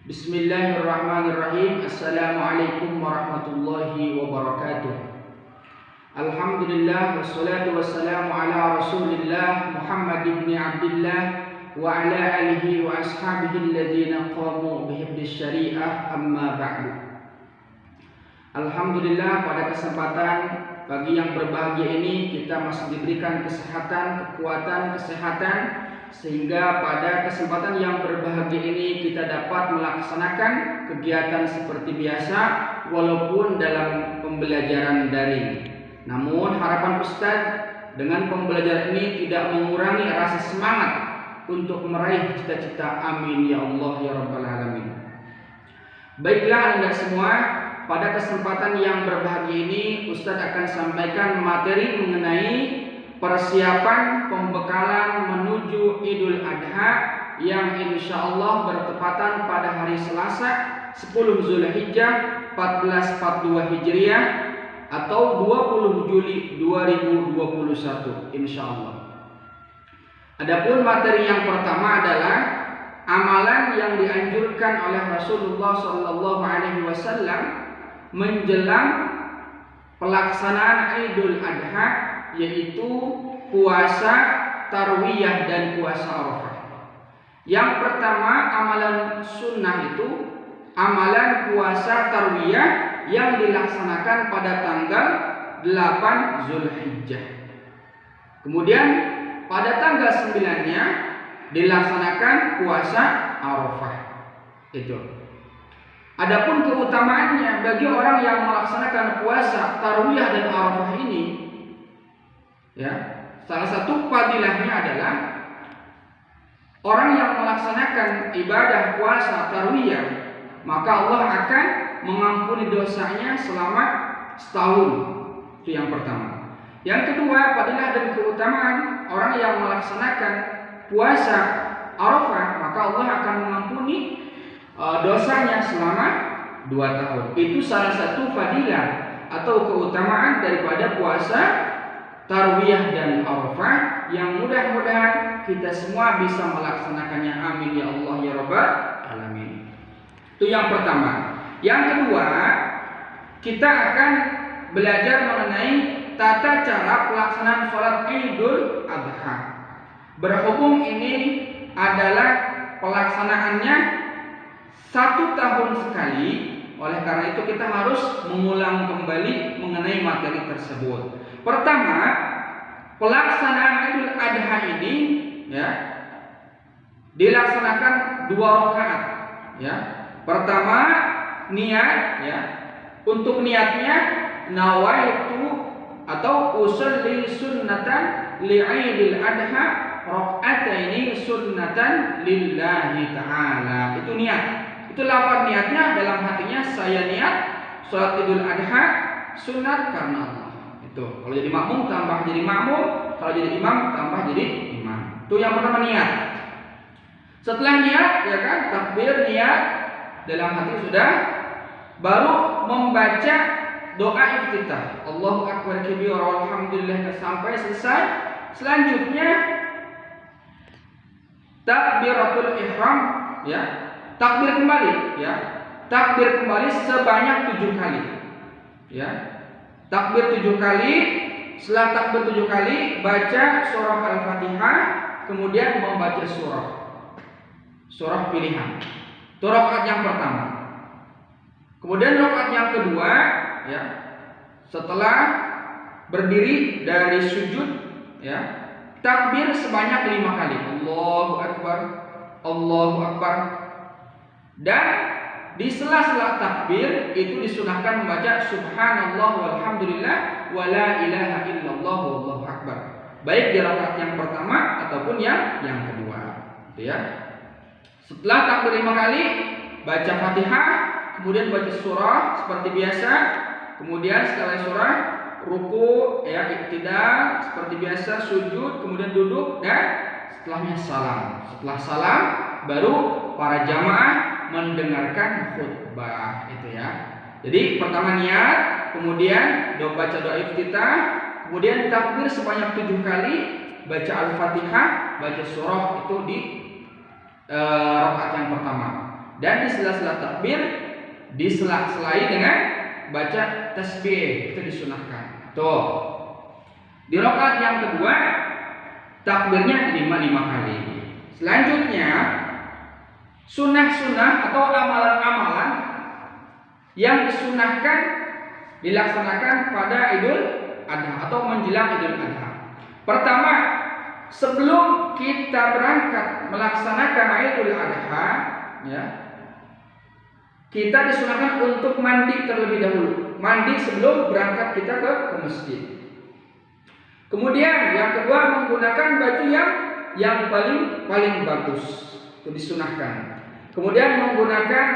Bismillahirrahmanirrahim. Assalamualaikum warahmatullahi wabarakatuh. Alhamdulillah wassalatu wassalamu ala Rasulillah Muhammad ibn Abdullah wa ala alihi wa ashabihi alladhina qamu bihifdz syariah, amma ba'du. Alhamdulillah, pada kesempatan pagi yang berbahagia ini kita masih diberikan kekuatan kesehatan, sehingga pada kesempatan yang berbahagia ini kita dapat melaksanakan kegiatan seperti biasa walaupun dalam pembelajaran daring. Namun harapan Ustadz dengan pembelajaran ini tidak mengurangi rasa semangat untuk meraih cita-cita. Amin ya Allah ya Rabbal Alamin. Baiklah Anda semua, pada kesempatan yang berbahagia ini Ustadz akan sampaikan materi mengenai persiapan pembekalan menuju Idul Adha yang insya Allah bertepatan pada hari Selasa 10 Zulhijjah 1442 Hijriah atau 20 Juli 2021 insya Allah. Adapun materi yang pertama adalah amalan yang dianjurkan oleh Rasulullah SAW menjelang pelaksanaan Idul Adha, yaitu puasa Tarwiyah dan puasa Arafah. Yang pertama, amalan sunnah itu amalan puasa Tarwiyah yang dilaksanakan pada tanggal 8 Zulhijjah. Kemudian pada tanggal 9-nya dilaksanakan puasa Arafah. Itu. Adapun keutamaannya bagi orang yang melaksanakan puasa Tarwiyah dan Arafah ini, ya, salah satu fadilahnya adalah orang yang melaksanakan ibadah puasa Tarwiyah, maka Allah akan mengampuni dosanya selama setahun. Itu yang pertama. Yang kedua, fadilah dan keutamaan orang yang melaksanakan puasa Arafah, maka Allah akan mengampuni dosanya selama 2 tahun. Itu salah satu fadilah atau keutamaan daripada puasa Tarwiyah dan Arafah yang mudah-mudahan kita semua bisa melaksanakannya. Amin ya Allah ya Rabbal Alamin. Itu yang pertama. Yang kedua, kita akan belajar mengenai tata cara pelaksanaan sholat Idul Adha. Berhubung ini adalah pelaksanaannya 1 tahun sekali, oleh karena itu kita harus mengulang kembali mengenai materi tersebut. Pertama, pelaksanaan Idul Adha ini ya dilaksanakan 2 rakaat ya. Pertama, niat ya. Untuk niatnya nawaitu atau usolli sunnatan li'idil adha rakaataini sunnatan lillahi ta'ala. Itu niat. Itu lafaz niatnya, dalam hatinya saya niat sholat Idul Adha sunat karena Allah. Itu. Kalau jadi makmum tambah jadi makmum, kalau jadi imam tambah jadi imam. Itu yang pertama, niat. Setelah niat ya kan, takbir, niat dalam hati sudah, baru membaca doa iftitah. Allahu akbar kabira walhamdulillah sampai selesai. Selanjutnya takbiratul ihram ya. Takbir kembali ya. Takbir kembali sebanyak 7 kali. Ya. Takbir 7 kali. Setelah takbir 7 kali baca surah Al-Fatihah, kemudian membaca surah pilihan. Itu rakaat yang pertama. Kemudian rakaat yang kedua ya. Setelah berdiri dari sujud ya, takbir sebanyak 5 kali. Allahu akbar. Allahu akbar. Dan di sela-sela takbir itu disunahkan membaca subhanallah walhamdulillah wala ilaha illallah wallahu akbar. Baik di rakaat yang pertama ataupun yang kedua. Gitu ya. Setelah takbir 5 kali, baca Fatihah, kemudian baca surah seperti biasa, kemudian setelah surah ruku ya, iktidal seperti biasa, sujud, kemudian duduk, dan setelahnya salam. Setelah salam baru para jamaah mendengarkan khutbah. Itu ya. Jadi pertama niat, kemudian baca doa iftitah, kemudian takbir sebanyak 7 kali, baca Al-Fatihah, baca surah itu di rakaat yang pertama. Dan di sela-sela takbir disela-selai dengan baca tasbih, itu disunahkan. Tuh. Di rakaat yang kedua takbirnya 5 kali. Selanjutnya sunnah-sunnah atau amalan-amalan yang disunahkan dilaksanakan pada Idul Adha atau menjelang Idul Adha. Pertama, sebelum kita berangkat melaksanakan Idul Adha, ya, kita disunahkan untuk mandi terlebih dahulu. Mandi sebelum berangkat kita ke masjid. Kemudian yang kedua, menggunakan baju yang paling bagus, itu disunahkan. Kemudian menggunakan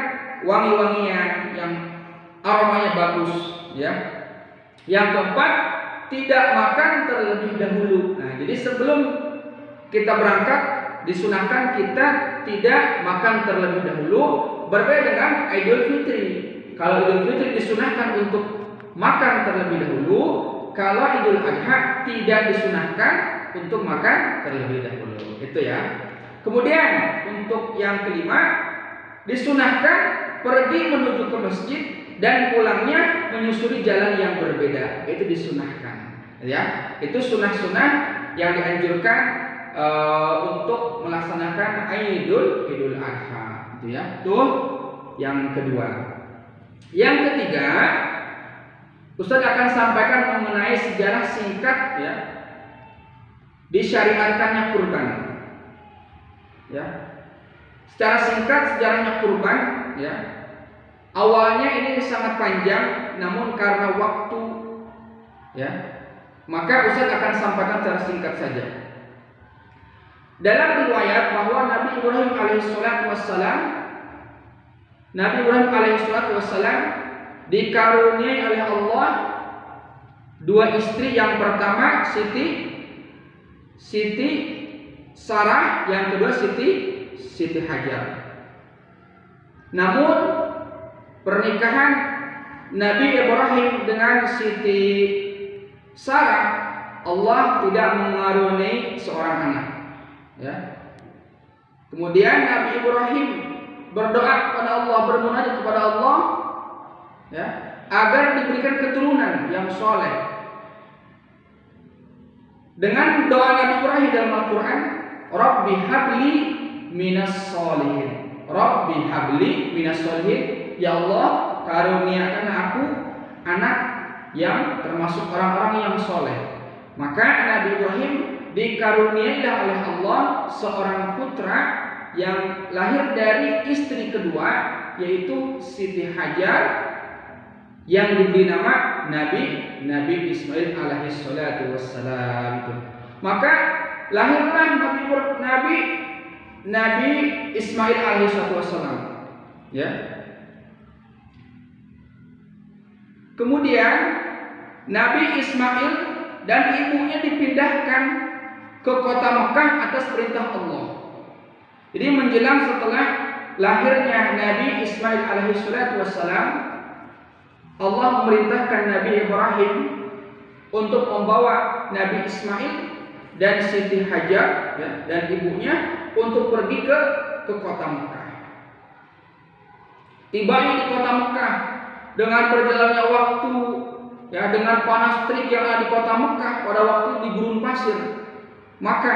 wangi-wangian yang aromanya bagus, ya. Yang keempat, tidak makan terlebih dahulu. Nah, jadi sebelum kita berangkat disunahkan kita tidak makan terlebih dahulu, berbeda dengan Idul Fitri. Kalau Idul Fitri disunahkan untuk makan terlebih dahulu, kalau Idul Adha tidak disunahkan untuk makan terlebih dahulu. Itu ya. Kemudian untuk yang kelima, disunahkan pergi menuju ke masjid dan pulangnya menyusuri jalan yang berbeda. Itu disunahkan, ya. Itu sunnah-sunnah yang dianjurkan untuk melaksanakan Idul Adha, gitu ya. Itu yang kedua. Yang ketiga, Ustaz akan sampaikan mengenai sejarah singkat, ya, disyariatkannya kurban, ya. Secara singkat sejarahnya kurban, ya. Awalnya ini sangat panjang, namun karena waktu, ya, maka Ustaz akan sampaikan secara singkat saja. Dalam riwayat bahwa Nabi Ibrahim alaihissalam dikaruniai oleh Allah dua istri. Yang pertama Siti Sarah, yang kedua Siti Hajar. Namun pernikahan Nabi Ibrahim dengan Siti Sarah, Allah tidak mengaruniai seorang anak, ya. Kemudian Nabi Ibrahim berdoa kepada Allah, bermunajat kepada Allah, ya, agar diberikan keturunan yang soleh. Dengan doa Nabi Ibrahim dalam Al-Quran, Rabbi habli minas solihin. Rabbi habli minas solihin. Ya Allah, karuniakan aku anak yang termasuk orang-orang yang soleh. Maka Nabi Ibrahim dikaruniailah oleh Allah seorang putra yang lahir dari istri kedua, yaitu Siti Hajar, yang diberi nama Nabi Ismail alaihissalatu wassalam. Maka lahirlah Nabi Ismail alaihissalatu wassalam, ya. Kemudian Nabi Ismail dan ibunya dipindahkan ke kota Mekah atas perintah Allah. Jadi menjelang setelah lahirnya Nabi Ismail alaihissalatu wassalam, Allah memerintahkan Nabi Ibrahim untuk membawa Nabi Ismail dan Siti Hajar, ya, dan ibunya untuk pergi ke kota Mekah. Tibanya di kota Mekah dengan berjalannya waktu, ya, dengan panas terik yang ada di kota Mekah pada waktu di gurun pasir, maka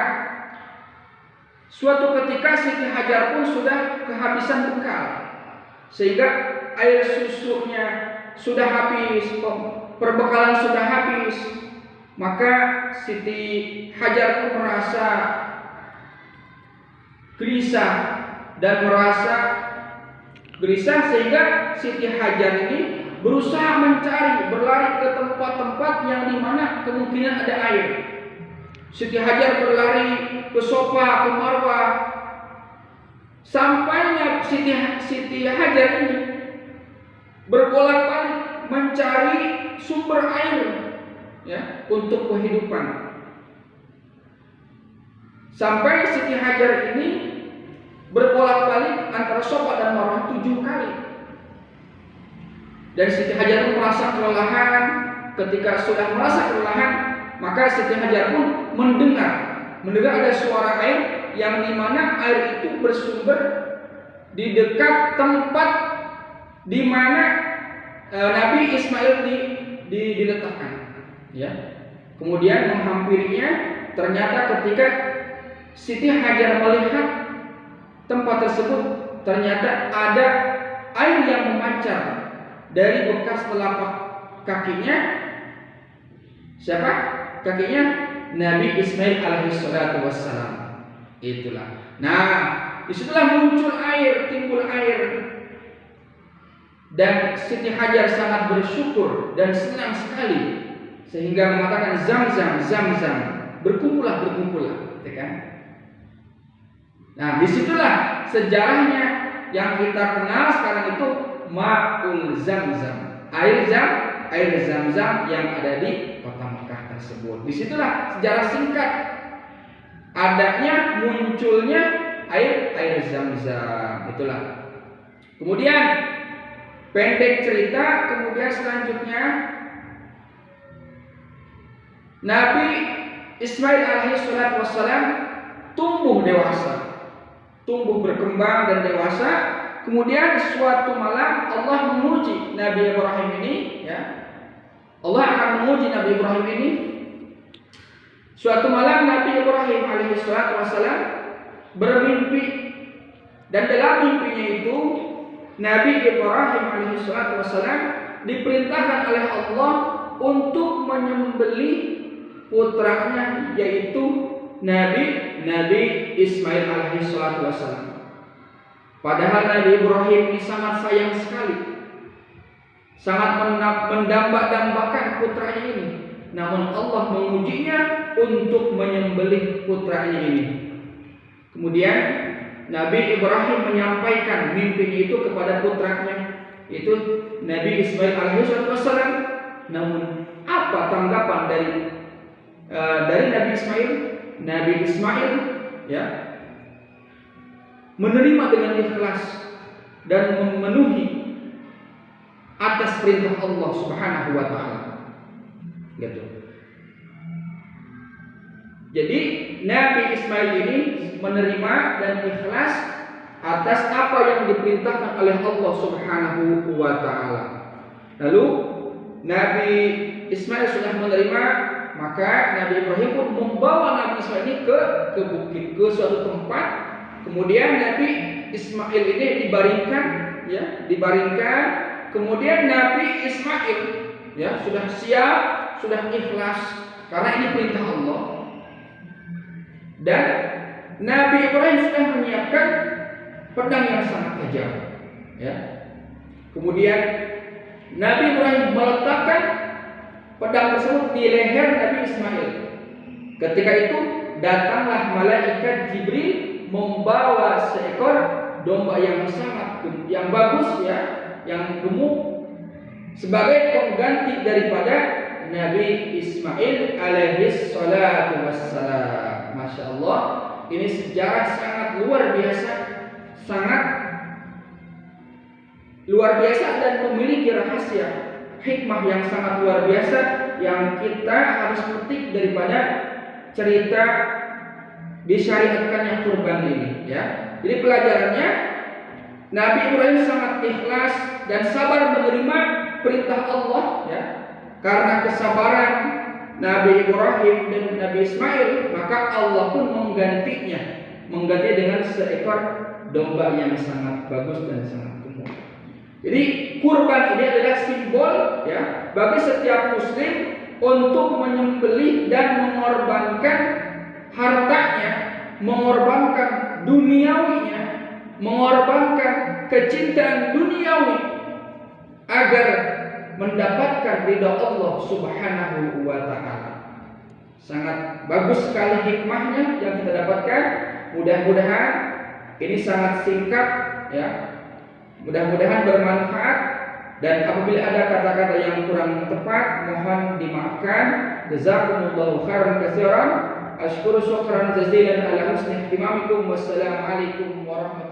suatu ketika Siti Hajar pun sudah kehabisan bekal, sehingga air susunya sudah habis, perbekalan sudah habis. Maka Siti Hajar pun merasa gelisah sehingga Siti Hajar ini berusaha berlari ke tempat-tempat yang dimana kemungkinan ada air. Siti Hajar berlari ke Sofa, ke Marwah. Sampainya Siti Hajar ini berbolak-balik mencari sumber air, ya, untuk kehidupan. Sampai Siti Hajar ini berbolak-balik antara Sofa dan Marwah 7 kali. Dan Siti Hajar pun merasa kelelahan. Ketika sudah merasa kelelahan, maka Siti Hajar pun mendengar ada suara air yang dimana air itu bersumber di dekat tempat di mana Nabi Ismail diletakkan, ya. Kemudian menghampirinya, ternyata ketika Siti Hajar melihat tempat tersebut, ternyata ada air yang memancar dari bekas telapak kakinya. Siapa? Kakinya Nabi Ismail alaihissalatu wassalam. Itulah. Nah, disitulah muncul air, timbul air. Dan Siti Hajar sangat bersyukur dan senang sekali, sehingga mengatakan Zam-zam, Zam-zam, berkumpullah, ya kan? Nah, disitulah sejarahnya yang kita kenal sekarang itu Ma'ul Zam-zam, air Zam-zam yang ada di kota Mekah tersebut. Disitulah sejarah singkat adanya munculnya air Zam-zam. Itulah. Kemudian pendek cerita, kemudian selanjutnya Nabi Ismail alaihissalatu wassalam tumbuh dewasa, tumbuh berkembang dan dewasa. Kemudian suatu malam Allah menguji Nabi Ibrahim ini, ya. Allah akan menguji Nabi Ibrahim ini. Suatu malam Nabi Ibrahim alaihissalatu wassalam bermimpi, dan dalam mimpinya itu Nabi Ibrahim alaihissalatu wassalam diperintahkan oleh Allah untuk menyembelih putranya, yaitu Nabi Ismail alaihissalatu wassalam. Padahal Nabi Ibrahim ini sangat sayang sekali, sangat mendamba-dambakan putranya ini. Namun Allah mengujinya untuk menyembelih putranya ini. Kemudian Nabi Ibrahim menyampaikan mimpinya itu kepada putranya, itu Nabi Ismail alaihissalam. Namun apa tanggapan dari Nabi Ismail? Nabi Ismail, ya, menerima dengan ikhlas dan memenuhi atas perintah Allah Subhanahu wa taala. Gitu. Jadi Nabi Ismail ini menerima dan ikhlas atas apa yang diperintahkan oleh Allah Subhanahu wa taala. Lalu Nabi Ismail sudah menerima, maka Nabi Ibrahim pun membawa Nabi Ismail ini ke bukit, ke suatu tempat. Kemudian Nabi Ismail ini dibaringkan, ya, dibaringkan. Kemudian Nabi Ismail, ya, sudah siap, sudah ikhlas karena ini perintah Allah. Dan Nabi Ibrahim sudah menyiapkan pedang yang sangat tajam, ya. Kemudian Nabi Ibrahim meletakkan pedang tersebut di leher Nabi Ismail. Ketika itu datanglah malaikat Jibril membawa seekor domba yang bagus, ya, yang gemuk, sebagai pengganti daripada Nabi Ismail alaihissalatu wassalam. Masya Allah, ini sejarah sangat luar biasa, sangat luar biasa dan memiliki rahasia, hikmah yang sangat luar biasa yang kita harus petik daripada cerita disyariatkannya kurban ini, ya. Jadi pelajarannya, Nabi Ibrahim sangat ikhlas dan sabar menerima perintah Allah, ya. Karena kesabaran Nabi Ibrahim dan Nabi Ismail, maka Allah pun mengganti dengan seekor domba yang sangat bagus dan sangat gemuk. Jadi kurban ini adalah simbol, ya, bagi setiap muslim untuk menyembelih dan mengorbankan hartanya, mengorbankan duniawinya, mengorbankan kecintaan duniawi agar mendapatkan ridha Allah Subhanahu wa taala. Sangat bagus sekali hikmahnya yang kita dapatkan. Mudah-mudahan ini sangat singkat, ya. Mudah-mudahan bermanfaat, dan apabila ada kata-kata yang kurang tepat mohon dimaafkan. Jazakumullahu khairan katsiran. Ashkuru syukran jazilan ala husni ihtimamikum. Wassalamualaikum warahmatullahi wabarakatuh.